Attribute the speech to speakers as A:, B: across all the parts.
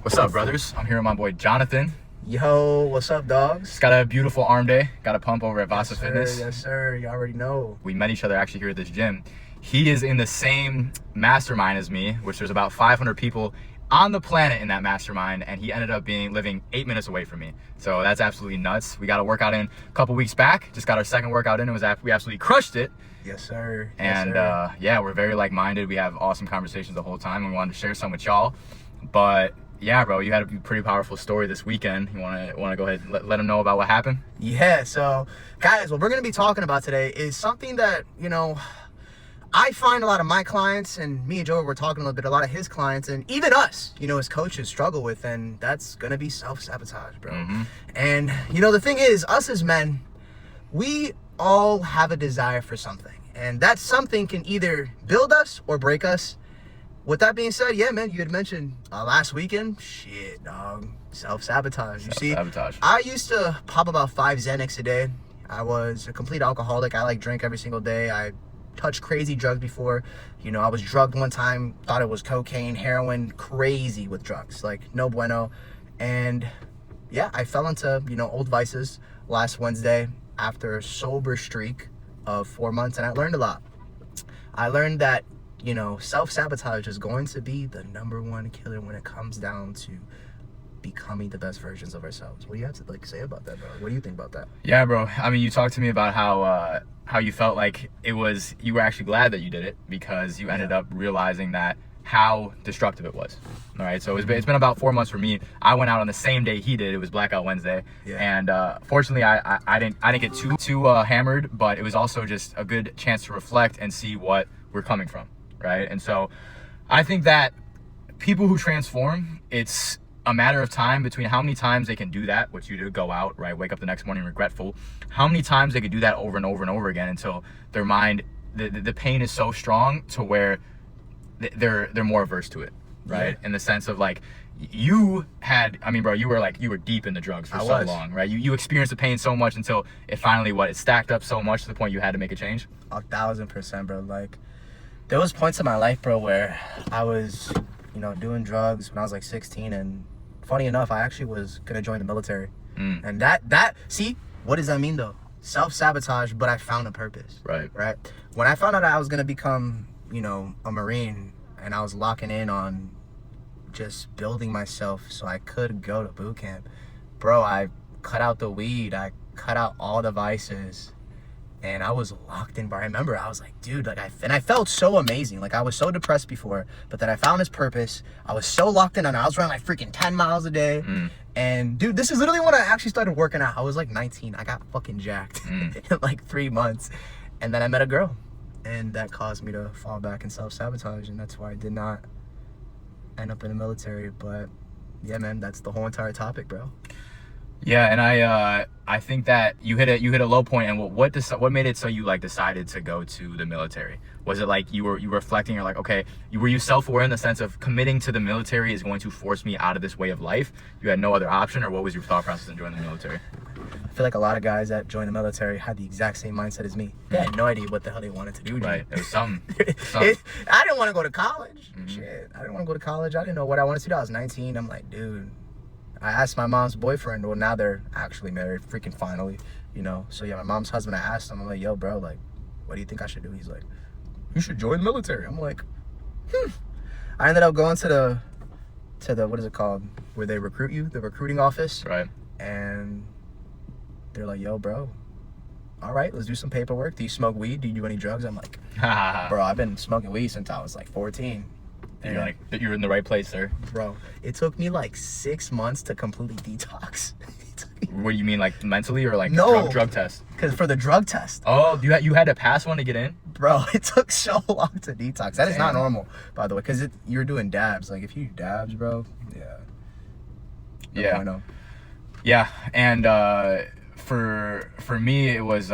A: What's up, brothers? I'm here with my boy Jonathan.
B: Yo, what's up, dogs?
A: Just got a beautiful arm day. Got a pump over at Vasa Fitness.
B: Yes, sir. You already know.
A: We met each other actually here at this gym. He is in the same mastermind as me, which there's about 500 people on the planet in that mastermind, and he ended up living 8 minutes away from me. So that's absolutely nuts. We got a workout in a couple weeks back. Just got our second workout in. We absolutely crushed it.
B: Yes, sir.
A: And yeah, we're very like-minded. We have awesome conversations the whole time, and we wanted to share some with y'all. But yeah, bro, you had a pretty powerful story this weekend. You want to go ahead and let them know about what happened?
B: Yeah, so guys, what we're going to be talking about today is something that, I find a lot of my clients, and me and Joe were talking a little bit, a lot of his clients, and even us, as coaches struggle with, and that's going to be self-sabotage, bro.
A: Mm-hmm.
B: And, the thing is, us as men, we all have a desire for something, and that something can either build us or break us. With that being said, yeah, man, you had mentioned last weekend, shit, dog, self-sabotage. You see, I used to pop about 5 Xanax a day. I was a complete alcoholic. I drink every single day. I touched crazy drugs before. I was drugged one time, thought it was cocaine, heroin, crazy with drugs, like no bueno. And yeah, I fell into, old vices last Wednesday after a sober streak of 4 months, and I learned a lot. I learned that self-sabotage is going to be the #1 killer when it comes down to becoming the best versions of ourselves. What do you have to say about that, bro? What do you think about that?
A: Yeah, bro. I mean, you talked to me about how you felt like you were actually glad that you did it because you ended up realizing that how destructive it was. All right. So it's been about 4 months for me. I went out on the same day he did. It was Blackout Wednesday. Yeah. And fortunately, I didn't get too hammered, but it was also just a good chance to reflect and see what we're coming from. Right. And so I think that people who transform, it's a matter of time between how many times they can do that, which you do, go out, right, wake up the next morning regretful, how many times they could do that over and over and over again until their mind, the pain is so strong to where they're more averse to it, right? Yeah. In the sense of you were deep in the drugs for so long, right? You experienced the pain so much until it finally, it stacked up so much to the point you had to make a change?
B: 1,000%, bro. There was points in my life, bro, where I was, doing drugs when I was 16, and funny enough, I actually was gonna join the military. And that see, what does that mean though? Self-sabotage, but I found a purpose. Right. When I found out I was gonna become, a Marine, and I was locking in on just building myself so I could go to boot camp, bro, I cut out the weed, I cut out all the vices. And I was locked in, but I remember I was like, dude, I felt so amazing. I was so depressed before, but then I found this purpose. I was so locked in, and I was running freaking 10 miles a day. And dude, this is literally when I actually started working out. I was 19. I got fucking jacked in 3 months. And then I met a girl, and that caused me to fall back in self-sabotage. And that's why I did not end up in the military. But yeah, man, that's the whole entire topic, bro.
A: Yeah, and I think that you hit a low point. And what made it so you decided to go to the military? Was it you were reflecting? You're okay, were you self-aware in the sense of committing to the military is going to force me out of this way of life? You had no other option, or what was your thought process in joining the military?
B: I feel like a lot of guys that joined the military had the exact same mindset as me. They had no idea what the hell they wanted to do.
A: Right, it was something.
B: I didn't want to go to college. Shit, I didn't want to go to college. I didn't know what I wanted to do. I was 19. I'm like, dude. I asked my mom's boyfriend. Well, now they're actually married, freaking finally, So yeah, my mom's husband, I asked him, I'm like, yo, bro, what do you think I should do? He's like, you should join the military. I'm like, I ended up going to the what is it called, where they recruit you, the recruiting office. Right. And they're like, yo, bro, all right, let's do some paperwork. Do you smoke weed? Do you do any drugs? I'm like, bro, I've been smoking weed since I was 14.
A: And you're you're in the right place, sir.
B: Bro, it took me 6 months to completely detox.
A: What do you mean, mentally, or
B: no,
A: drug test?
B: Because for the drug test.
A: Oh, you had to pass one to get in?
B: Bro, it took so long to detox. That is not normal, by the way, because you're doing dabs. If you do dabs, bro, yeah.
A: No, yeah, and for me, it was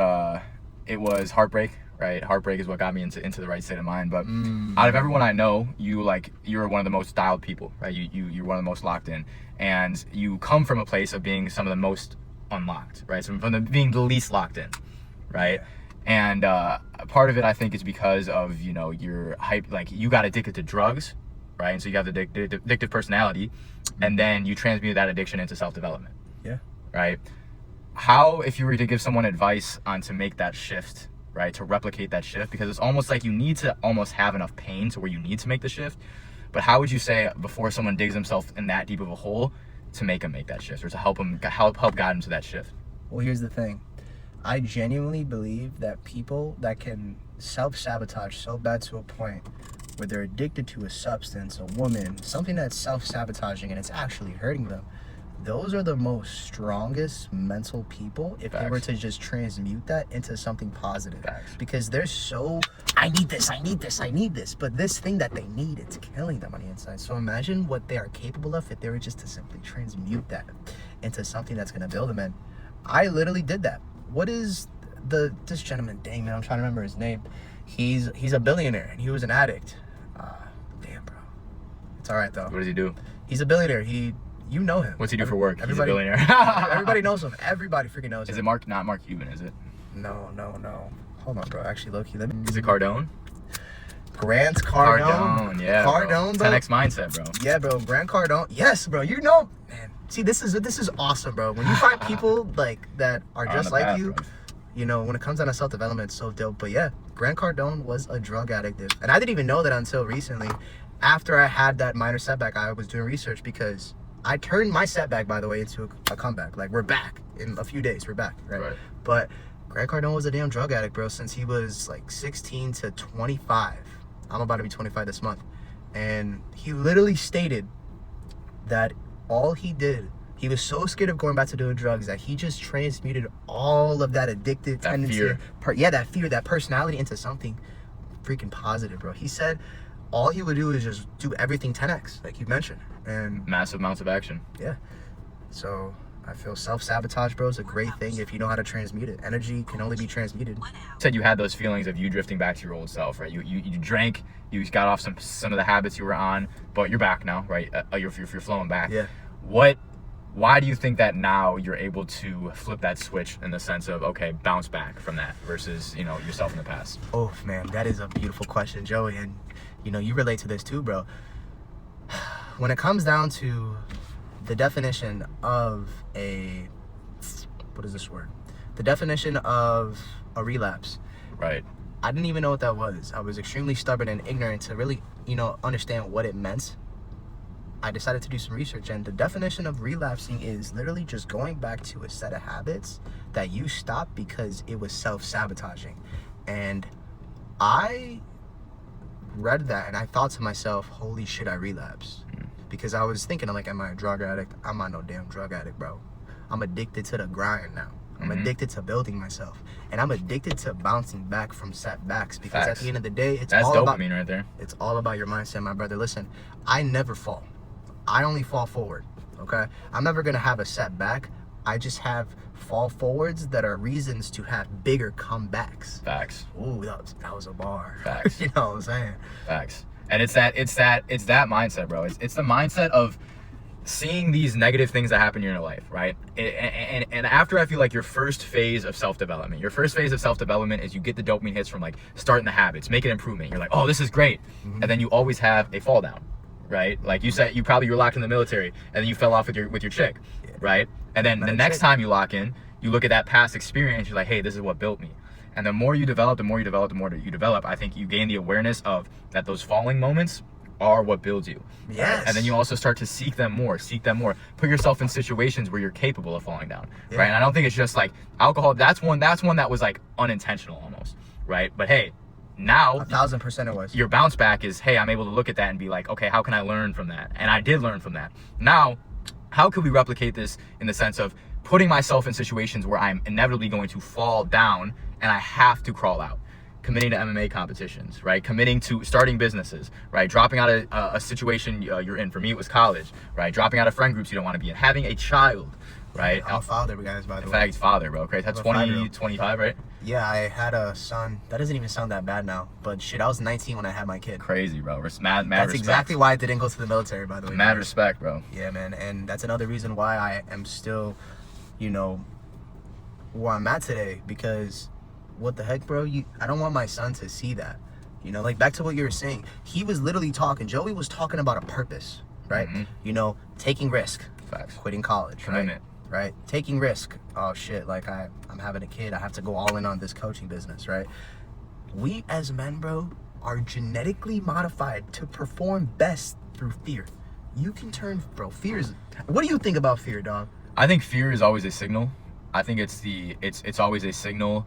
A: heartbreak. Right, heartbreak is what got me into the right state of mind. But out of everyone I know, you're one of the most dialed people, right? You're one of the most locked in, and you come from a place of being some of the most unlocked, right? So being the least locked in, right? And part of it, I think, is because of your hype. You got addicted to drugs, right? And so you have the addictive personality, and then you transmute that addiction into self-development.
B: Yeah.
A: Right? How, if you were to give someone advice on to make that shift, right, to replicate that shift, because it's almost like you need to almost have enough pain to where you need to make the shift, but how would you say before someone digs themselves in that deep of a hole to make them make that shift, or to help guide them to that shift?
B: Well, here's the thing. I genuinely believe that people that can self-sabotage so bad to a point where they're addicted to a substance, a woman, something that's self-sabotaging and it's actually hurting them, those are the most strongest mental people if they were to just transmute that into something positive. Because they're so, I need this, but this thing that they need, it's killing them on the inside. So imagine what they are capable of if they were just to simply transmute that into something that's going to build them. And I literally did that. What is this gentleman, dang man, I'm trying to remember his name. He's a billionaire and he was an addict. Damn, bro. It's all right though.
A: What does he do?
B: He's a billionaire. You know him.
A: What's he do for work? He's a billionaire.
B: Everybody knows him. Everybody freaking knows him.
A: Is it Mark? Not Mark Cuban, is it?
B: No. Hold on, bro. Actually, low-key, let me...
A: Is it Cardone?
B: Grant Cardone.
A: Cardone, yeah.
B: Cardone, bro.
A: 10x mindset, bro.
B: Yeah, bro. Grant Cardone. Yes, bro. You know, man. See, this is awesome, bro. When you find people like that are just like
A: path,
B: you,
A: bro.
B: you know, when it comes down to self-development, it's so dope. But yeah, Grant Cardone was a drug addict, and I didn't even know that until recently. After I had that minor setback, I was doing research because I turned my setback, by the way, into a comeback. Like, we're back in a few days. We're back, right? But Grant Cardone was a damn drug addict, bro, since he was like 16 to 25. I'm about to be 25 this month. And he literally stated that all he did, he was so scared of going back to doing drugs that he just transmuted all of that addictive tendency. That fear, that personality into something freaking positive, bro. He said all he would do is just do everything 10x, like you mentioned. And
A: massive amounts of action.
B: Yeah. So I feel self-sabotage, bro, is a great thing if you know how to transmute it. Energy can only be transmuted.
A: You said you had those feelings of you drifting back to your old self, right? You drank, you got off some of the habits you were on, but you're back now, right? You're flowing back.
B: Yeah.
A: Why do you think that now you're able to flip that switch in the sense of, okay, bounce back from that versus, you know, yourself in the past?
B: Oh, man, that is a beautiful question, Joey. And, you know, you relate to this too, bro. When it comes down to the definition of the definition of a relapse.
A: Right.
B: I didn't even know what that was. I was extremely stubborn and ignorant to really, you know, understand what it meant. I decided to do some research, and the definition of relapsing is literally just going back to a set of habits that you stopped because it was self-sabotaging. And I read that and I thought to myself, holy shit, I relapsed. Because I was thinking, like, am I a drug addict? I'm not no damn drug addict, bro. I'm addicted to the grind now. I'm addicted to building myself. And I'm addicted to bouncing back from setbacks. Because at the end of the day,
A: that's all dopamine right there.
B: It's all about your mindset, my brother. Listen, I never fall. I only fall forward, okay? I'm never going to have a setback. I just have fall forwards that are reasons to have bigger comebacks.
A: Facts.
B: Ooh, that was a bar.
A: Facts.
B: You know what I'm saying?
A: Facts. And it's that mindset, bro. It's the mindset of seeing these negative things that happen in your life, right? And after, I feel like your first phase of self-development is you get the dopamine hits from, like, starting the habits, making improvement. You're like, oh, this is great. And then you always have a fall down, right? Like you said, you were locked in the military and then you fell off with your chick, right? And then the next time you lock in, you look at that past experience, you're like, hey, this is what built me. And the more you develop, I think you gain the awareness of that those falling moments are what builds you.
B: Yes.
A: And then you also start to seek them more. Put yourself in situations where you're capable of falling down, right? And I don't think it's just like alcohol. That's one that was like unintentional almost, right? But hey, now
B: 1000% it was.
A: Your bounce back is, hey, I'm able to look at that and be like, okay, how can I learn from that? And I did learn from that. Now, how could we replicate this in the sense of putting myself in situations where I'm inevitably going to fall down and I have to crawl out? Committing to MMA competitions, right? Committing to starting businesses, right? Dropping out of a situation you're in. For me, it was college, right? Dropping out of friend groups you don't want to be in. Having a child, right?
B: I'm a father, guys, by the way.
A: In fact, he's father, bro. Crazy. That's 20, 25, right?
B: Yeah, I had a son. That doesn't even sound that bad now. But shit, I was 19 when I had my kid.
A: Crazy, bro. Mad
B: That's
A: respect.
B: exactly why I didn't go to the military, by the way.
A: Mad respect, bro.
B: Yeah, man. And that's another reason why I am still, you know, where I'm at today. Because what the heck, bro? I don't want my son to see that. You know, like back to what you were saying. He was literally talking. Joey was talking about a purpose, right? You know, taking risk.
A: Facts.
B: Quitting college.
A: Commitment.
B: Right? Taking risk. Oh shit, like I'm having a kid. I have to go all in on this coaching business, right? We as men, bro, are genetically modified to perform best through fear. You can turn, bro, what do you think about fear, dog?
A: I think fear is always a signal. I think it's always a signal.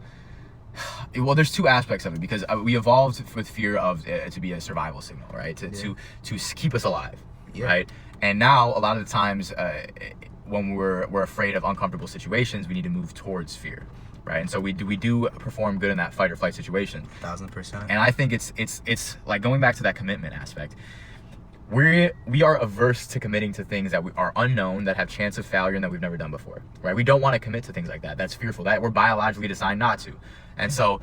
A: Well, there's two aspects of it, because we evolved with fear of to be a survival signal, right? To keep us alive, right? And now a lot of the times when we're afraid of uncomfortable situations, we need to move towards fear, right? And so we do perform good in that fight or flight situation.
B: 1000%.
A: And I think it's like going back to that commitment aspect. We are averse to committing to things that are unknown, that have chance of failure, and that we've never done before, right? We don't want to commit to things like that. That's fearful. That we're biologically designed not to. And so,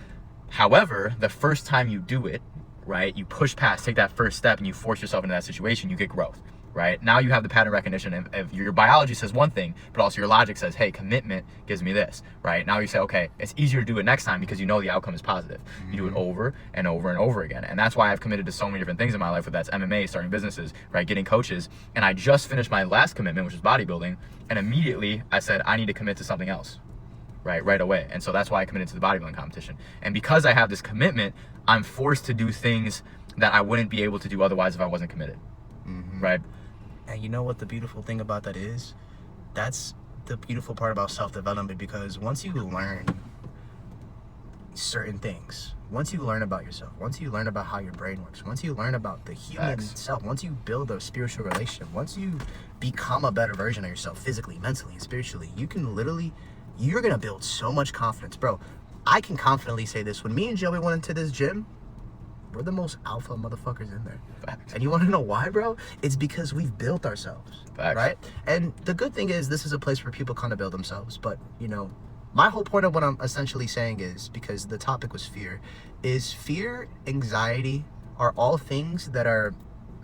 A: however, the first time you do it, right, you push past, take that first step, and you force yourself into that situation, you get growth, right? Now you have the pattern recognition of your biology says one thing, but also your logic says, hey, commitment gives me this, right? Now you say, okay, it's easier to do it next time because you know the outcome is positive. You do it over and over and over again. And that's why I've committed to so many different things in my life, whether that's MMA, starting businesses, right, getting coaches. And I just finished my last commitment, which was bodybuilding. And immediately I said, I need to commit to something else, right away. And so that's why I committed to the bodybuilding competition. And because I have this commitment, I'm forced to do things that I wouldn't be able to do otherwise if I wasn't committed, right?
B: And you know what the beautiful thing about that is? That's the beautiful part about self-development, because once you learn certain things, once you learn about yourself, once you learn about how your brain works, once you learn about the human self, once you build a spiritual relationship, once you become a better version of yourself physically, mentally, and spiritually, you're gonna build so much confidence. Bro, I can confidently say this. When me and Joey went into this gym, we're the most alpha motherfuckers in there.
A: Facts.
B: And you want to know why, bro? It's because we've built ourselves.
A: Facts.
B: Right? And the good thing is, this is a place where people kind of build themselves. But, you know, my whole point of what I'm essentially saying is, because the topic was fear, is fear, anxiety are all things that are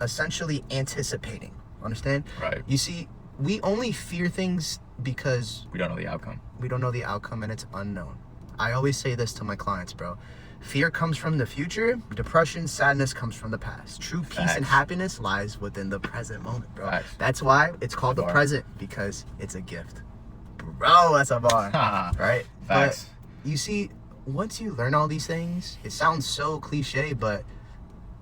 B: essentially anticipating. Understand?
A: Right.
B: You see, we only fear things because
A: We don't know the outcome.
B: we don't know the outcome and it's unknown. I always say this to my clients, bro. Fear comes from the future. Depression, sadness comes from the past. True peace and happiness lies within the present moment, bro.
A: Facts.
B: That's why it's called the present, because it's a gift. Bro, that's a bar. Right?
A: Facts.
B: But you see, once you learn all these things, it sounds so cliche, but,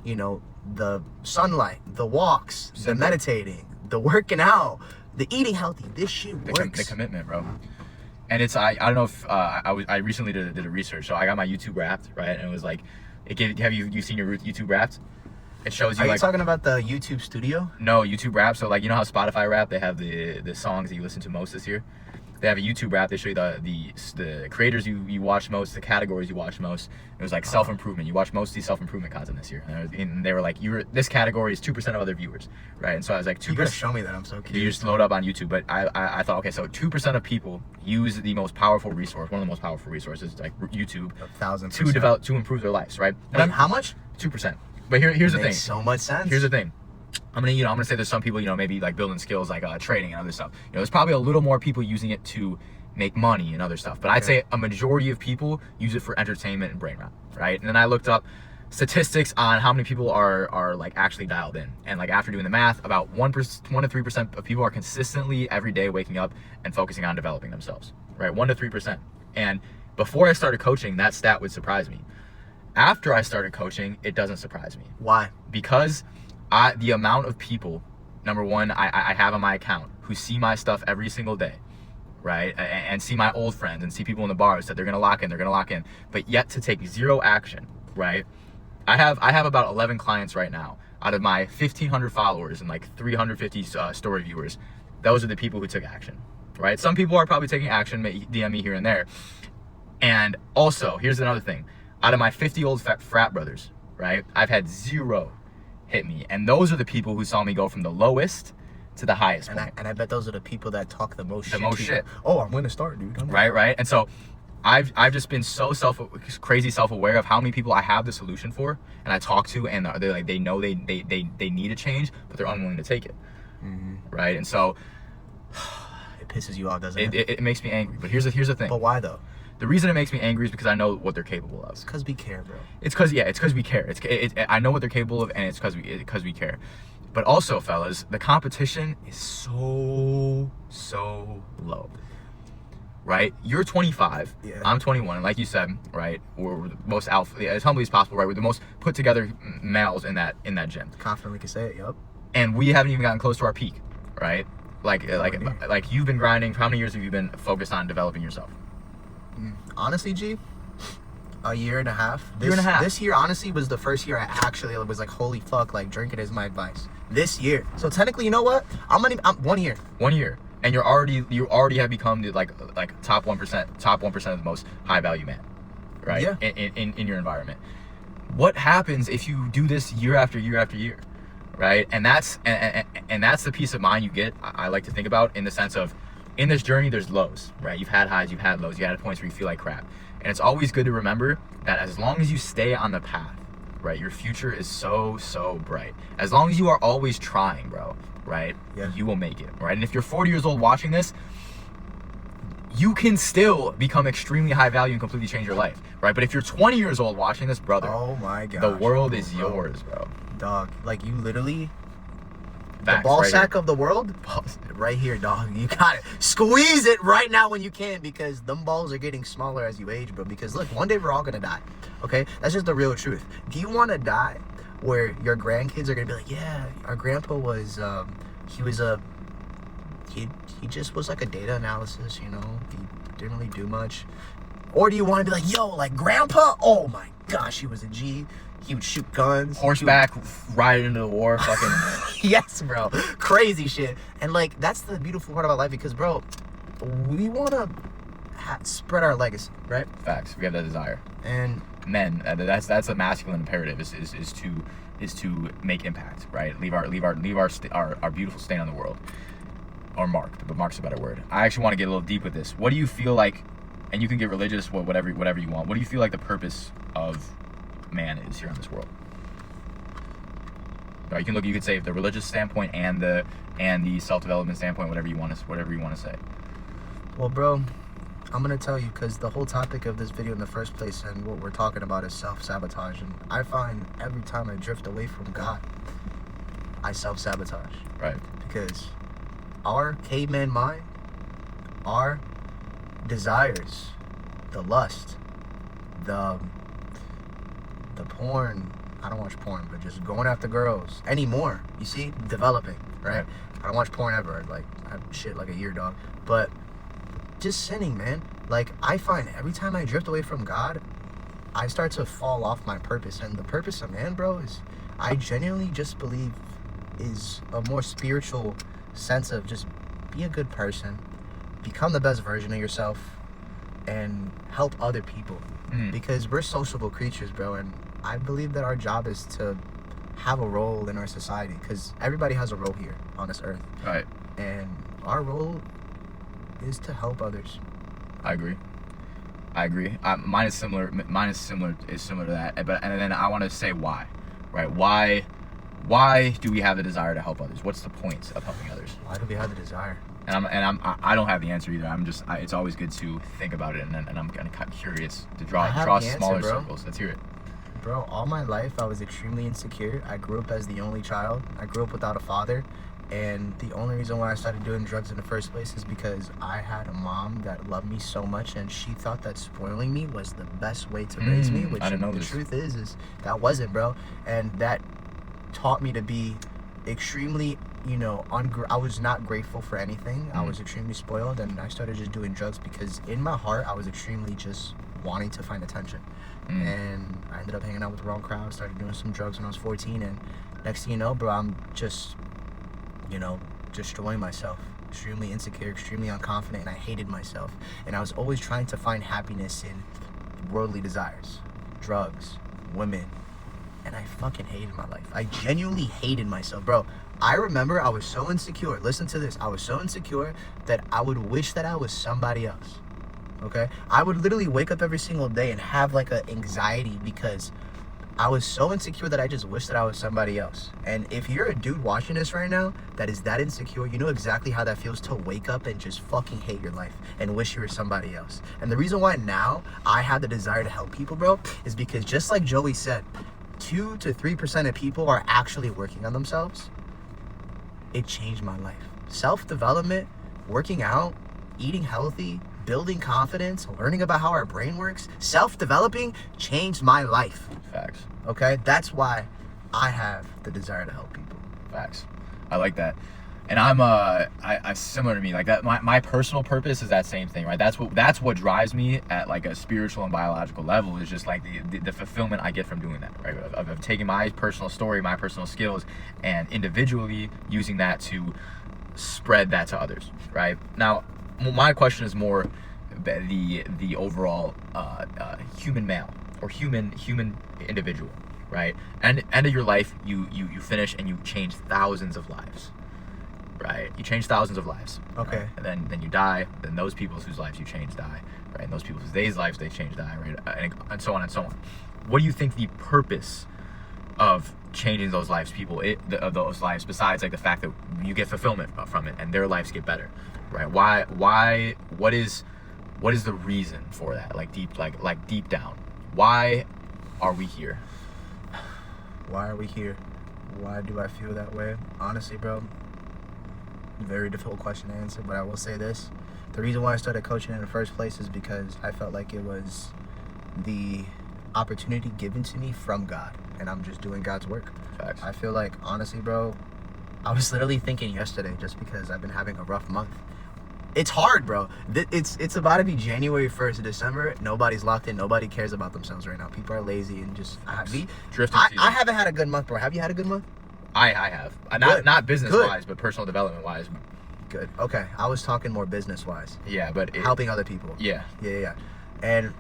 B: you know, the sunlight, the walks, the meditating, the working out, the eating healthy, this shit works.
A: The commitment, bro. And it's I don't know if I recently did a research, so I got my YouTube Wrapped, right? And it was like, have you seen your YouTube Wrapped? It shows you.
B: Are
A: like,
B: you talking about the YouTube Studio?
A: No, YouTube Wrapped. So like, you know how Spotify Wrapped, they have the songs that you listen to most this year. They have a YouTube Wrapped. They show you the creators you watch most, the categories you watch most. It was like self-improvement. You watch mostly self-improvement content this year, and they were like, this category is 2% of other viewers, right? And so I was like, 2%.
B: You gotta show me that. I'm so curious.
A: You just load up on YouTube, but I thought, okay, so 2% of people use the most powerful resource, one of the most powerful resources, like YouTube,
B: 1,000%
A: to improve their lives, right?
B: Wait, how much?
A: 2%. But here's the thing.
B: Makes so much sense.
A: Here's the thing. I'm gonna say there's some people, maybe like building skills like trading and other stuff. There's probably a little more people using it to make money and other stuff. But I'd say a majority of people use it for entertainment and brain rot, right? And then I looked up statistics on how many people are like actually dialed in. And like after doing the math, about 1 to 3% of people are consistently every day waking up and focusing on developing themselves, right? 1 to 3%. And before I started coaching, that stat would surprise me. After I started coaching, it doesn't surprise me.
B: Why?
A: Because the amount of people, number one, I have on my account who see my stuff every single day, right? And see my old friends and see people in the bars that they're gonna lock in, but yet to take zero action, right? I have about 11 clients right now out of my 1,500 followers and like 350 story viewers. Those are the people who took action, right? Some people are probably taking action, DM me here and there. And also, here's another thing. Out of my 50 old frat brothers, right? I've had 0 hit me. And those are the people who saw me go from the lowest to the highest point.
B: And I bet those are the people that talk the most shit.
A: Shit.
B: Oh, I'm going to start, dude.
A: Right. And so I've just been so crazy self-aware of how many people I have the solution for, and I talk to, and they're like, they know they need a change, but they're unwilling to take it. Right. And so
B: it pisses you off, doesn't it?
A: It makes me angry. But here's the thing.
B: But why though?
A: The reason it makes me angry is because I know what they're capable of.
B: Because we care, bro.
A: It's because we care. I know what they're capable of, and it's because we care. But also, fellas, the competition is so low. Right? You're 25.
B: Yeah.
A: I'm 21. And like you said, right? We're the most alpha, as humbly as possible, right? We're the most put together males in that gym.
B: Confidently can say it. Yup.
A: And we haven't even gotten close to our peak, right? Like you've been grinding. How many years have you been focused on developing yourself?
B: Honestly, G, a year and a half. This year, honestly, was the first year I actually was like, holy fuck, like drinking is my advice. This year. So technically, you know what? I'm 1 year.
A: 1 year. And you already have become the like top 1% of the most high value man, right?
B: Yeah.
A: In your environment. What happens if you do this year after year after year, right? And that's the peace of mind you get. I like to think about in the sense of, in this journey, there's lows, right? You've had highs, you've had lows, you had points where you feel like crap, and it's always good to remember that as long as you stay on the path, right, your future is so bright. As long as you are always trying, bro. Right?
B: Yeah.
A: You will make it, right? And if you're 40 years old watching this, you can still become extremely high value and completely change your life, right? But if you're 20 years old watching this, brother,
B: oh my god,
A: the world is yours, bro.
B: Dog, like you literally,
A: Facts,
B: the ball
A: right
B: sack
A: here.
B: of the world, right here, dog. You got it. Squeeze it right now when you can, because them balls are getting smaller as you age, bro. Because look, one day we're all gonna die. Okay, that's just the real truth. Do you want to die where your grandkids are gonna be like, yeah, our grandpa was, he just was like a data analysis, you know, he didn't really do much? Or do you want to be like, yo, like grandpa, oh my gosh, he was a G, he would shoot guns,
A: Horseback, ride into the war, fucking.
B: yes, bro, crazy shit. And like, that's the beautiful part about life, because bro, we want to spread our legacy, right?
A: Facts. We have that desire.
B: And
A: Men, that's a masculine imperative, is to make impact, right? Leave our beautiful stain on the world, or marked, but mark's a better word. I actually want to get a little deep with this. What do you feel like, and you can get religious, whatever you want. What do you feel like the purpose of man is here on this world? Right, you can say the religious standpoint and the self-development standpoint, whatever you want to say.
B: well, bro, I'm gonna tell you, because the whole topic of this video in the first place and what we're talking about is self-sabotage, and I find every time I drift away from God, I self-sabotage.
A: Right.
B: Because our caveman mind, our desires, the lust, the porn, I don't watch porn, but just going after girls anymore, you see, developing, right? I don't watch porn ever, like, I have shit like a year, dog, but just sinning, man. Like, I find every time I drift away from God, I start to fall off my purpose. And the purpose of man, bro, is, I genuinely just believe, is a more spiritual sense of just be a good person, become the best version of yourself, and help other people. Because we're sociable creatures, bro, and I believe that our job is to have a role in our society, because everybody has a role here on this earth.
A: Right.
B: And our role is to help others.
A: I agree. Mine is similar to that. And then I want to say why, right? Why do we have the desire to help others? What's the point of helping others?
B: Why do we have the desire?
A: I don't have the answer either. It's always good to think about it, and I'm kind of curious to draw smaller circles. Let's hear it.
B: Bro, all my life I was extremely insecure. I grew up as the only child. I grew up without a father. And the only reason why I started doing drugs in the first place is because I had a mom that loved me so much, and she thought that spoiling me was the best way to raise me, which
A: I didn't know
B: the
A: this.
B: truth is that wasn't, bro. And that taught me to be extremely, I was not grateful for anything. I was extremely spoiled, and I started just doing drugs because in my heart I was extremely just wanting to find attention. And I ended up hanging out with the wrong crowd, started doing some drugs when I was 14, and next thing you know, bro, I'm just destroying myself. Extremely insecure, extremely unconfident, and I hated myself. And I was always trying to find happiness in worldly desires, drugs, women, and I fucking hated my life. I genuinely hated myself, bro. I remember I was so insecure. Listen to this. I was so insecure that I would wish that I was somebody else. Okay? I would literally wake up every single day and have like an anxiety because I was so insecure that I just wish that I was somebody else. And if you're a dude watching this right now that is that insecure, you know exactly how that feels to wake up and just fucking hate your life and wish you were somebody else. And the reason why now I have the desire to help people, bro, is because just like Joey said, 2 to 3% of people are actually working on themselves. It changed my life. Self-development, working out, eating healthy, building confidence, learning about how our brain works, self-developing changed my life.
A: Facts.
B: Okay? That's why I have the desire to help people.
A: Facts. I like that. And I similar to me, like that, my personal purpose is that same thing, right? That's what drives me at like a spiritual and biological level, is just like the fulfillment I get from doing that, right? Of taking my personal story, my personal skills, and individually using that to spread that to others, right? Now, my question is more the overall human male or human individual, right? And end of your life, you finish and you change thousands of lives, right? You change thousands of lives.
B: Okay.
A: Right? And then you die. Then those people whose lives you change die, right? And those people whose lives they change die, right? And so on and so on. What do you think the purpose of changing those lives, of those lives, besides like the fact that you get fulfillment from it and their lives get better, right? Why? What is the reason for that? Like deep down, why are we here?
B: Why are we here? Why do I feel that way? Honestly, bro, very difficult question to answer, but I will say this. The reason why I started coaching in the first place is because I felt like it was the opportunity given to me from God, and I'm just doing God's work.
A: Facts.
B: I feel like, honestly, bro, I was literally thinking yesterday, just because I've been having a rough month. It's hard, bro. It's about to be January 1st of December. Nobody's locked in. Nobody cares about themselves right now. People are lazy and just
A: Drifting season.
B: I haven't had a good month, bro. Have you had a good month?
A: I have.
B: Good.
A: Not business wise, but personal development wise.
B: Good. Okay. I was talking more business wise.
A: Yeah, but
B: helping other people.
A: Yeah.
B: Yeah. And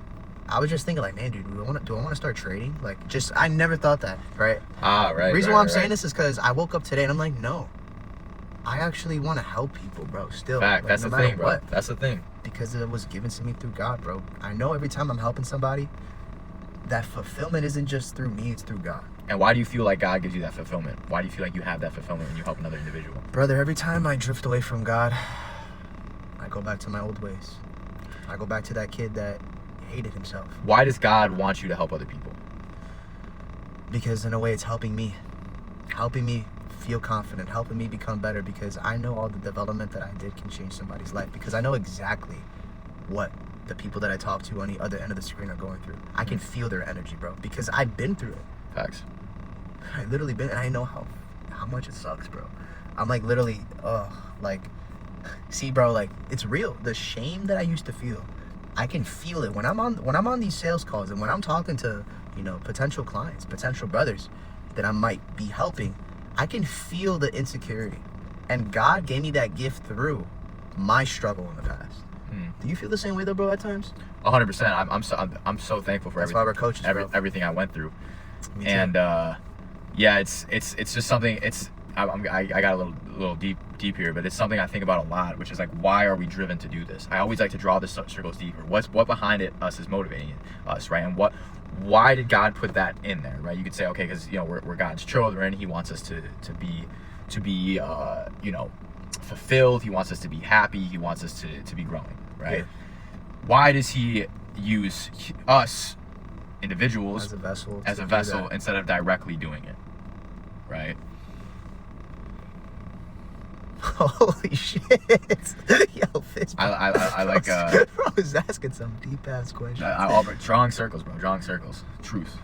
B: I was just thinking, like, man, dude, do I want to start trading? Like, I never thought that, right?
A: Right.
B: The reason why I'm saying this is because I woke up today and I'm like, no, I actually want to help people, bro. Still.
A: Fact.
B: Like,
A: That's
B: no
A: the
B: matter
A: thing, bro.
B: what.
A: That's the thing.
B: Because it was given to me through God, bro. I know every time I'm helping somebody, that fulfillment isn't just through me, it's through God.
A: And why do you feel like God gives you that fulfillment? Why do you feel like you have that fulfillment when you help another individual?
B: Brother, every time I drift away from God, I go back to my old ways. I go back to that kid that hated himself.
A: Why does God want you to help other people?
B: Because in a way it's helping me feel confident, helping me become better, because I know all the development that I did can change somebody's life, because I know exactly what the people that I talk to on the other end of the screen are going through. I can feel their energy, bro, because I've been through it.
A: Facts.
B: I literally been, and I know how much it sucks, bro. I'm like literally, see, bro, like, it's real. The shame that I used to feel, I can feel it when I'm on these sales calls and when I'm talking to, potential clients, potential brothers that I might be helping. I can feel the insecurity, and God gave me that gift through my struggle in the past. Do you feel the same way though, bro? At times,
A: 100%. I'm so thankful for
B: That's why we're coaches, bro.
A: everything I went through.
B: Me too.
A: And yeah, it's just something. I got a little deep here, but it's something I think about a lot, which is like, why are we driven to do this? I always like to draw the circles deeper. What behind us is motivating us, right? And why did God put that in there, right? You could say, okay, because we're God's children. He wants us to be fulfilled. He wants us to be happy. He wants us to be growing, right?
B: Yeah.
A: Why does He use us individuals
B: as a vessel
A: instead of directly doing it, right?
B: Holy shit. Yo, Fitz.
A: I like
B: bro is asking some deep ass questions.
A: Drawing circles, bro. Drawing circles. Truth.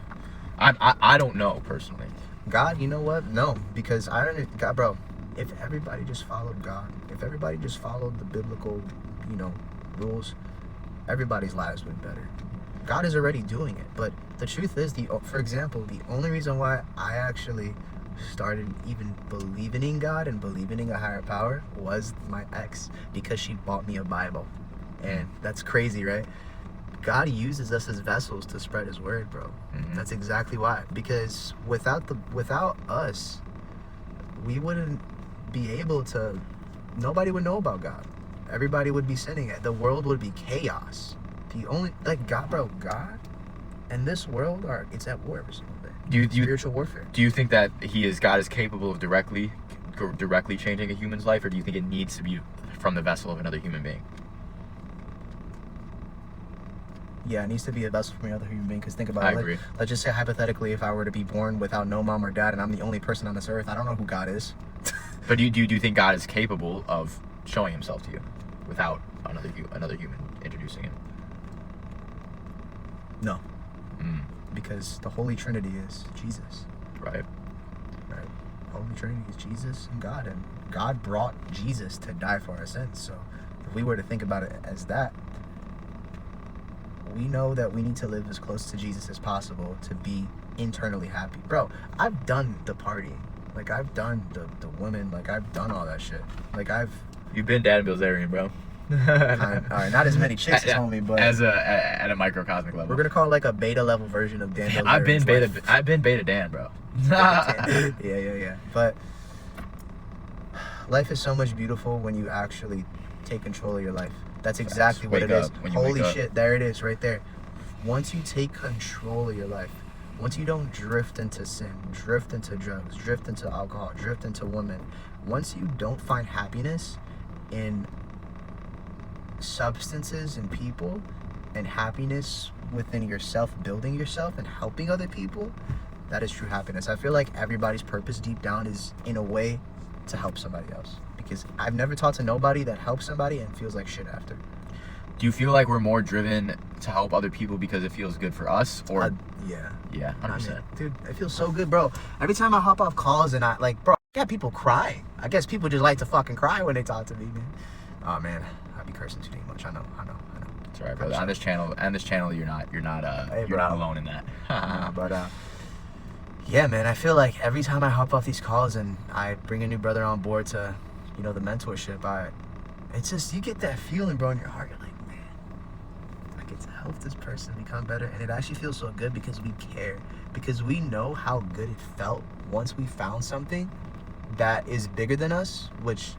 A: I don't know personally.
B: God, you know what? No, because God, bro, if everybody just followed God, if everybody just followed the biblical, rules, everybody's lives would be better. God is already doing it, but the truth is, for example, the only reason why I actually started even believing in God and believing in a higher power was my ex, because she bought me a Bible. And that's crazy, right? God uses us as vessels to spread His word, bro.
A: Mm-hmm.
B: That's exactly why. Because without us, we wouldn't be able to. Nobody would know about God. Everybody would be sinning. The world would be chaos. God and this world it's at war every single day. spiritual warfare.
A: Do you think that God is capable of directly changing a human's life, or do you think it needs to be from the vessel of another human being?
B: Yeah, it needs to be a vessel from another human being. Because think about
A: I
B: it.
A: agree.
B: Let's just say hypothetically, if I were to be born without no mom or dad, and I'm the only person on this earth, I don't know who God is.
A: But do you think God is capable of showing himself to you without another human introducing him?
B: No. Because the Holy Trinity is Jesus.
A: Right.
B: Right. Holy Trinity is Jesus and God. And God brought Jesus to die for our sins. So if we were to think about it as that, we know that we need to live as close to Jesus as possible to be internally happy. Bro, I've done the partying. Like, I've done the women. Like, I've done all that shit. Like,
A: You've been Dan Bilzerian, bro.
B: all right, not as many chicks as homie, but
A: at a microcosmic level.
B: we're gonna call it like a beta level version of Dan.
A: I've been beta Dan, bro.
B: yeah. But life is so much beautiful when you actually take control of your life. That's exactly what it is. Holy shit, there it is, right there. Once you take control of your life, once you don't drift into sin, drift into drugs, drift into alcohol, drift into women, once you don't find happiness in substances and people, and happiness within yourself, building yourself and helping other people, that is true happiness. I feel like everybody's purpose deep down is in a way to help somebody else, because I've never talked to nobody that helps somebody and feels like shit after.
A: Do you feel like we're more driven to help other people because it feels good for us, or
B: yeah
A: 100%?
B: Dude, it feels so good, bro. Every time I hop off calls and I got people crying. I guess people just like to fucking cry when they talk to me, man. Oh man, I be cursing too damn much. I know.
A: It's alright, brother. On this channel, you're not alone in that.
B: Yeah, man, I feel like every time I hop off these calls and I bring a new brother on board to, the mentorship, it's just, you get that feeling, bro, in your heart. You're like, man, I get to help this person become better. And it actually feels so good because we care. Because we know how good it felt once we found something that is bigger than us, which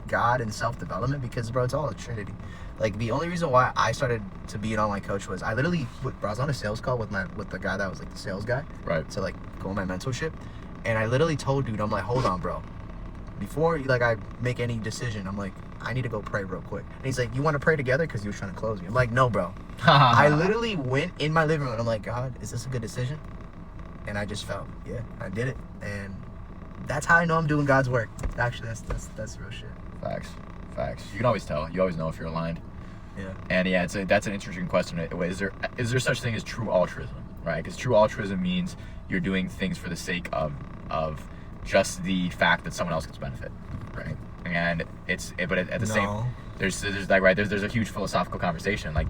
B: God and self-development, because, bro, it's all a trinity. Like, the only reason why I started to be an online coach was I was on a sales call with the guy that was like the sales guy,
A: Right.
B: to like go on my mentorship, and I literally told dude, I'm like, hold on, bro, before I make any decision, I'm like, I need to go pray real quick. And he's like, you want to pray together? Because he was trying to close me. I'm like, no, bro. I literally went in my living room and I'm like, God, is this a good decision? And I just felt, yeah, I did it, and that's how I know I'm doing God's work. Actually, that's real shit.
A: Facts. You can always tell. You always know if you're aligned.
B: Yeah.
A: And yeah, that's an interesting question. Is there such thing as true altruism, right? Because true altruism means you're doing things for the sake of just the fact that someone else gets benefit, right? And but at the same, there's a huge philosophical conversation. Like,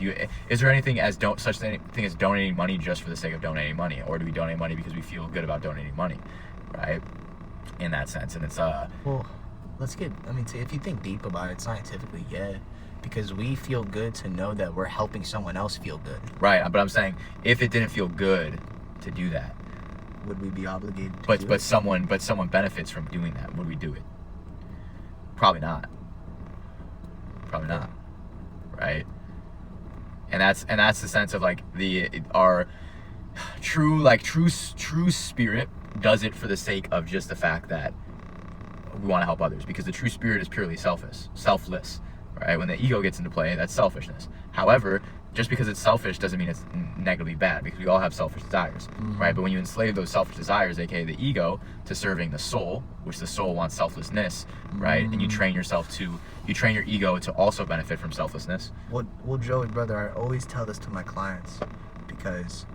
A: is there anything as such thing as donating money just for the sake of donating money, or do we donate money because we feel good about donating money, right? In that sense, and it's
B: well, if you think deep about it scientifically, yeah, because we feel good to know that we're helping someone else feel good.
A: Right, but I'm saying, if it didn't feel good to do that,
B: would we be obligated to do
A: but
B: it?
A: someone benefits from doing that, would we do it? Probably not, right? And that's the sense of like our true spirit does it for the sake of just the fact that we want to help others, because the true spirit is purely selfless, right? When the ego gets into play, that's selfishness. However, just because it's selfish doesn't mean it's negatively bad, because we all have selfish desires, right? But when you enslave those selfish desires, aka the ego, to serving the soul, which the soul wants selflessness, right? And you train your ego to also benefit from selflessness.
B: Well, Joey, brother, I always tell this to my clients, because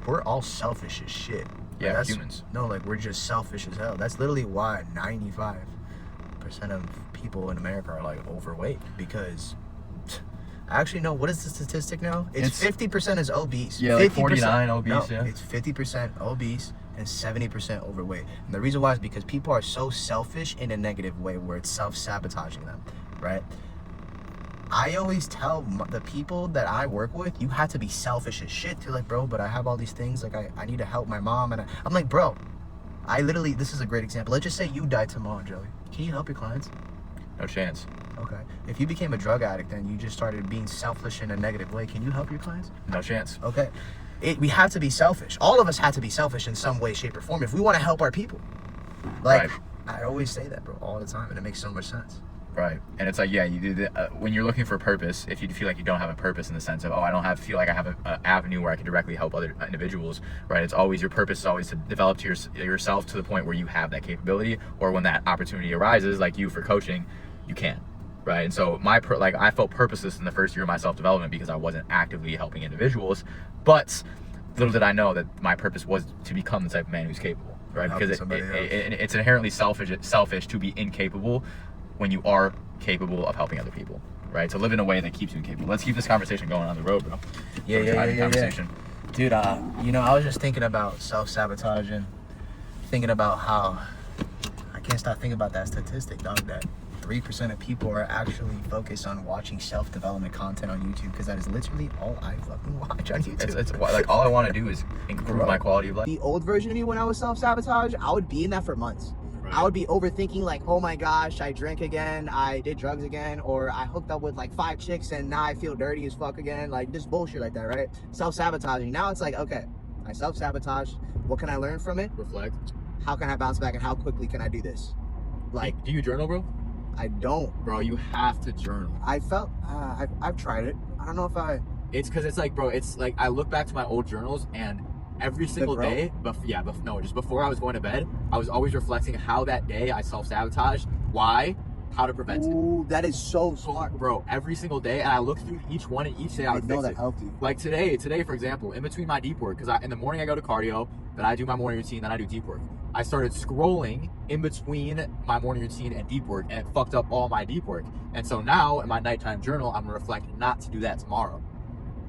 B: we're all selfish as shit.
A: Yeah,
B: that's
A: humans.
B: No, we're just selfish as hell. That's literally why 95% of people in America are overweight, because actually, no, what is the statistic now? It's 50% is obese.
A: Yeah, 49 obese, yeah.
B: It's 50% obese and 70% overweight. And the reason why is because people are so selfish in a negative way, where it's self-sabotaging them, right? I always tell the people that I work with, you have to be selfish as shit. They're like, bro, but I have all these things. I need to help my mom. And I'm like, bro, this is a great example. Let's just say you die tomorrow, Joey. Can you help your clients?
A: No chance.
B: Okay. If you became a drug addict and you just started being selfish in a negative way, can you help your clients?
A: No chance.
B: Okay. we have to be selfish. All of us have to be selfish in some way, shape, or form if we want to help our people. Like,
A: Right.
B: I always say that, bro, all the time, and it makes so much sense.
A: Right. And it's like, yeah, you do when you're looking for purpose, if you feel like you don't have a purpose in the sense of, oh, I don't feel like I have an avenue where I can directly help other individuals, right? It's always, your purpose is always to develop to yourself to the point where you have that capability, or when that opportunity arises, like you for coaching, you can, right? And so I felt purposeless in the first year of my self-development because I wasn't actively helping individuals, but little did I know that my purpose was to become the type of man who's capable, right?
B: Helping
A: Because
B: somebody else.
A: it's inherently selfish to be incapable when you are capable of helping other people, right? To live in a way that keeps you capable. Let's keep this conversation going on the road, bro.
B: Yeah.
A: Conversation.
B: Dude, you know, I was just thinking about self-sabotage and thinking about how I can't stop thinking about that statistic, dog, that 3% of people are actually focused on watching self-development content on YouTube, because that is literally all I fucking watch on YouTube.
A: It's like all I want to do is improve my quality of life.
C: The old version of me when I was self-sabotage, I would be in that for months. I would be overthinking like, oh my gosh, I drank again, I did drugs again, or I hooked up with like 5 chicks and now I feel dirty as fuck again, like just bullshit like that, right? Self-sabotaging. Now it's like, okay, I self-sabotage, what can I learn from it?
A: Reflect.
C: How can I bounce back and how quickly can I do this? Like,
A: Do you journal, bro?
C: I don't.
A: Bro, you have to journal.
C: I felt, I've tried it. I don't know if I...
A: It's because it's like, bro, it's like I look back to my old journals and every single day, just before I was going to bed, I was always reflecting how that day I self-sabotaged, why, how to prevent it.
C: Ooh, that is so smart.
A: Bro, every single day, and I look through each one, and each day I would
C: know
A: fix
C: that
A: it.
C: helped you.
A: Like today, for example, in between my deep work, because in the morning I go to cardio, then I do my morning routine, then I do deep work. I started scrolling in between my morning routine and deep work, and it fucked up all my deep work. And so now, in my nighttime journal, I'm gonna reflect not to do that tomorrow,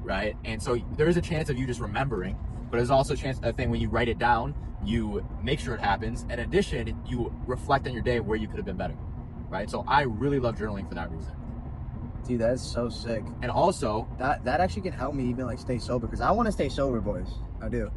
A: right? And so there is a chance of you just remembering, but there's also a chance that thing when you write it down, you make sure it happens. In addition, you reflect on your day where you could have been better, right? So I really love journaling for that reason.
B: Dude, that's so sick.
A: And also,
B: That actually can help me even like stay sober, because I want to stay sober, boys. I do.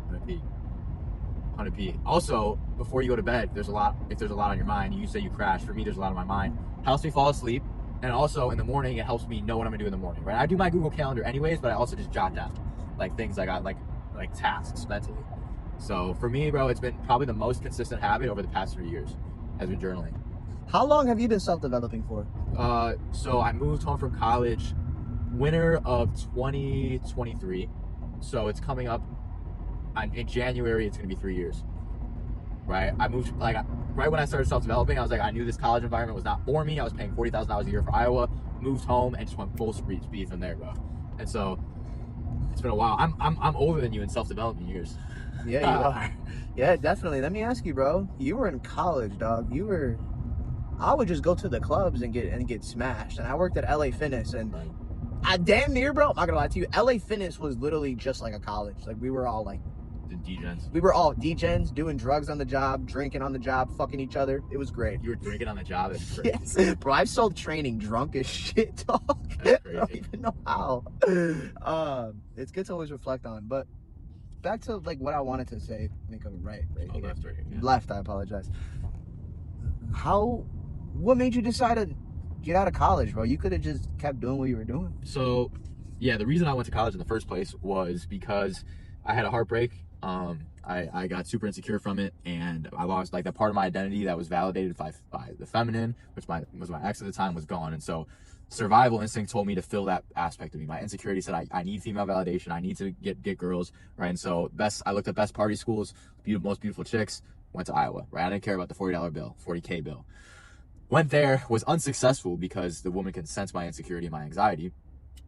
A: 100p. Also, before you go to bed, if there's a lot on your mind, you say you crash. For me, there's a lot on my mind. Helps me fall asleep. And also in the morning, it helps me know what I'm gonna do in the morning, right? I do my Google Calendar anyways, but I also just jot down like things I got, like tasks mentally. So for me, bro, it's been probably the most consistent habit over the past 3 years has been journaling.
C: How long have you been self-developing for?
A: So I moved home from college winter of 2023. So it's coming up in January, it's gonna be 3 years. Right? I moved right when I started self-developing, I was like, I knew this college environment was not for me. I was paying $40,000 a year for Iowa, moved home and just went full speed from there, bro. And so it's been a while. I'm older than you in self-development years.
B: Yeah, you are. Yeah, definitely. Let me ask you, bro. You were in college, dog. I would just go to the clubs and get smashed. And I worked at LA Fitness, and I damn near, bro, I'm not gonna lie to you, LA Fitness was literally just like a college. Like, we were all like,
A: The degens.
B: we were all degens, doing drugs on the job, drinking on the job, fucking each other. It was great.
A: You were drinking on the job. That's crazy.
B: Yes, bro, I've sold training drunk as shit, dog.
A: That's
B: I don't
A: crazy.
B: even know how. It's good to always reflect on. But back to like what I wanted to say. Make a right
A: Oh,
B: here.
A: left, right here. Yeah.
B: Left, I apologize. What made you decide to get out of college, bro? You could have just kept doing what you were doing.
A: So, yeah, the reason I went to college in the first place was because I had a heartbreak. I got super insecure from it, and I lost like that part of my identity that was validated by the feminine, which was my ex at the time, was gone. And so survival instinct told me to fill that aspect of me. My insecurity said I need female validation. I need to get girls, right? And so I looked at best party schools, most beautiful chicks, went to Iowa, right? I didn't care about the $40 bill, 40K bill. Went there, was unsuccessful because the woman can sense my insecurity and my anxiety.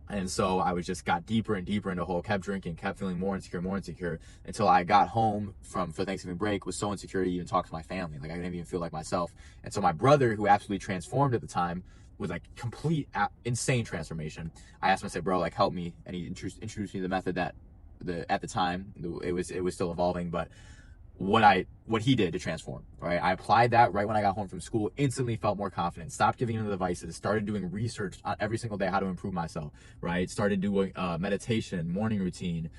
A: And so I got deeper and deeper into the hole, kept drinking, kept feeling more insecure until I got home for Thanksgiving break, was so insecure to even talk to my family. Like, I didn't even feel like myself. And so my brother, who absolutely transformed at the time, was like complete insane transformation. I asked him, I said, bro, like, help me. And he introduced me to the method that at the time it was still evolving, but what he did to transform, right? I applied that right when I got home from school, instantly felt more confident, stopped giving into the vices, started doing research every single day how to improve myself, right? Started doing meditation, morning routine,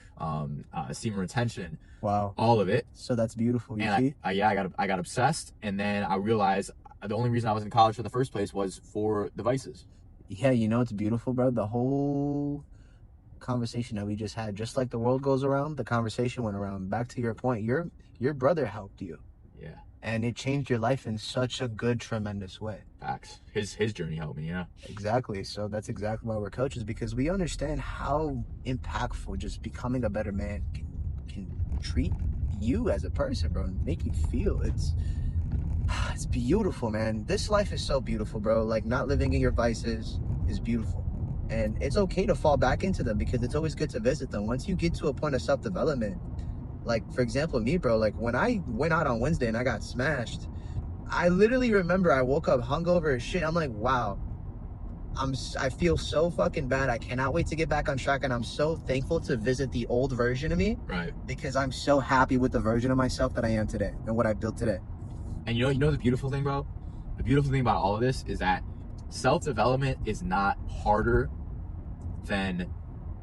A: semen retention.
B: Wow.
A: All of it.
B: So that's beautiful. You
A: And
B: see?
A: I got obsessed, and then I realized the only reason I was in college in the first place was for the vices.
B: Yeah, you know it's beautiful, bro. The whole
C: conversation that we just had, just like the world goes around, the conversation went around. Back to your point, your brother helped you.
A: Yeah.
C: And it changed your life in such a good, tremendous way.
A: Facts. His journey helped me, yeah.
C: Exactly. So that's exactly why we're coaches, because we understand how impactful just becoming a better man can treat you as a person, bro, and make you feel. It's beautiful, man. This life is so beautiful, bro. Like, not living in your vices is beautiful. And it's okay to fall back into them, because it's always good to visit them. Once you get to a point of self-development, like, for example, me, bro, like, when I went out on Wednesday and I got smashed, I literally remember I woke up hungover as shit. I'm like, wow, I feel so fucking bad. I cannot wait to get back on track. And I'm so thankful to visit the old version of me.
A: Right.
C: Because I'm so happy with the version of myself that I am today and what I built today.
A: And you know the beautiful thing, bro? The beautiful thing about all of this is that self-development is not harder than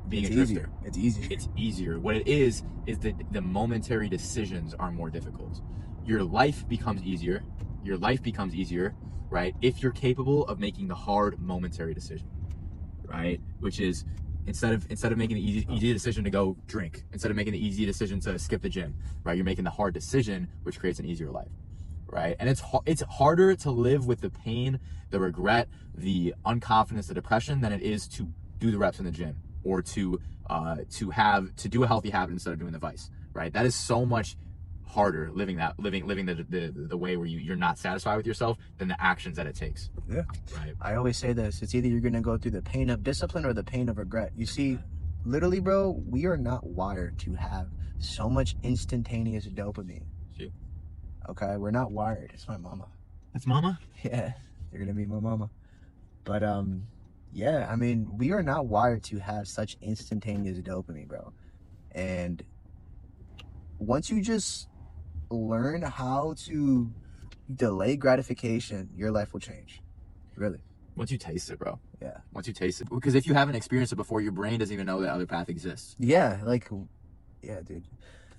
A: being a drifter.
C: It's easier.
A: It's easier. What it is that the momentary decisions are more difficult. Your life becomes easier. Your life becomes easier, right? If you're capable of making the hard momentary decision, right? Which is instead of making the easy decision to go drink, instead of making the easy decision to skip the gym, right? You're making the hard decision, which creates an easier life, right? And it's harder to live with the pain, the regret, the unconfidence, the depression than it is to do the reps in the gym, or to do a healthy habit instead of doing the vice, right? That is so much harder living the way where you're not satisfied with yourself than the actions that it takes.
C: Yeah.
A: Right.
C: I always say this, it's either you're gonna go through the pain of discipline or the pain of regret. You see, literally, bro, we are not wired to have so much instantaneous dopamine.
A: Shoot.
C: Okay, we're not wired. It's my mama.
A: That's mama?
C: Yeah, you're gonna meet my mama. But yeah, I mean, we are not wired to have such instantaneous dopamine, bro. And once you just learn how to delay gratification, your life will change. Really.
A: Once you taste it, bro.
C: Yeah.
A: Once you taste it. Because if you haven't experienced it before, your brain doesn't even know that other path exists.
C: Yeah, like, yeah, dude.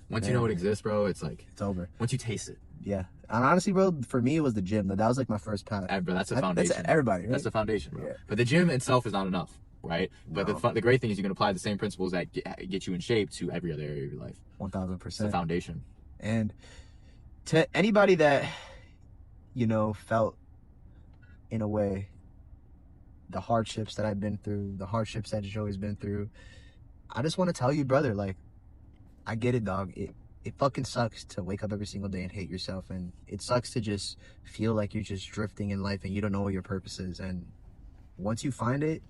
A: Once you know it exists, bro, it's like,
C: it's over.
A: Once you taste it.
C: Yeah. And honestly, bro, for me, it was the gym. That was like my first path.
A: Bro, that's the foundation.
C: That's everybody, right?
A: That's the foundation, bro.
C: Yeah.
A: But the gym itself is not enough, right? But
C: No.
A: the great thing is you can apply the same principles that get you in shape to every other area of your life.
C: 1000%.
A: It's the foundation.
C: And to anybody that, you know, felt, in a way, the hardships that I've been through, the hardships that Joey's been through, I just want to tell you, brother, like, I get it, dog. It fucking sucks to wake up every single day and hate yourself, and it sucks to just feel like you're just drifting in life and you don't know what your purpose is. And once you find it,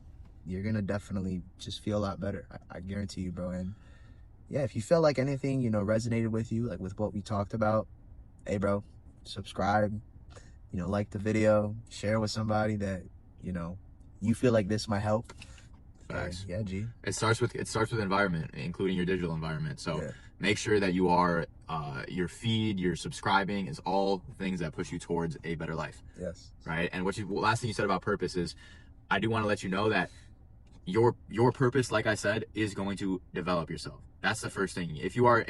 C: you're gonna definitely just feel a lot better. I guarantee you, bro. And yeah, if you feel like anything, you know, resonated with you, like with what we talked about, hey, bro, subscribe, you know, like the video, share with somebody that, you know, you feel like this might help.
A: Facts.
C: Yeah, G.
A: It starts with environment, including your digital environment. So
C: Yeah.
A: make sure that you are your feed, your subscribing is all things that push you towards a better life.
C: Yes.
A: Right. And last thing you said about purpose is, I do want to let you know that your purpose, like I said, is going to develop yourself. That's the first thing. If you are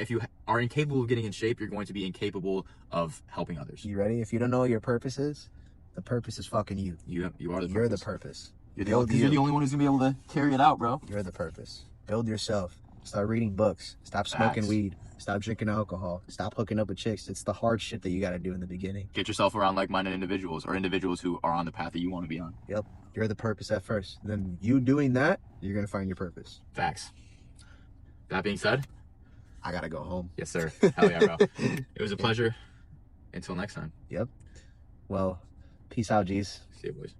A: incapable of getting in shape, you're going to be incapable of helping others.
C: You ready? If you don't know what your purpose is, the purpose is fucking you.
A: You are the purpose.
C: You're the purpose.
A: You're the only one who's gonna be able to carry it out, bro.
C: You're the purpose. Build yourself. Start reading books. Stop smoking
A: Facts.
C: weed. Stop drinking alcohol. Stop hooking up with chicks. It's the hard shit that you got to do in the beginning.
A: Get yourself around like-minded individuals, or individuals who are on the path that you want to be on.
C: Yep. You're the purpose at first. Then you doing that, you're going to find your purpose.
A: Facts. That being said,
C: I got to go home.
A: yes, sir. Hell yeah, bro. It was a pleasure. Until next time.
C: Yep. Well, peace out, G's.
A: See you, boys.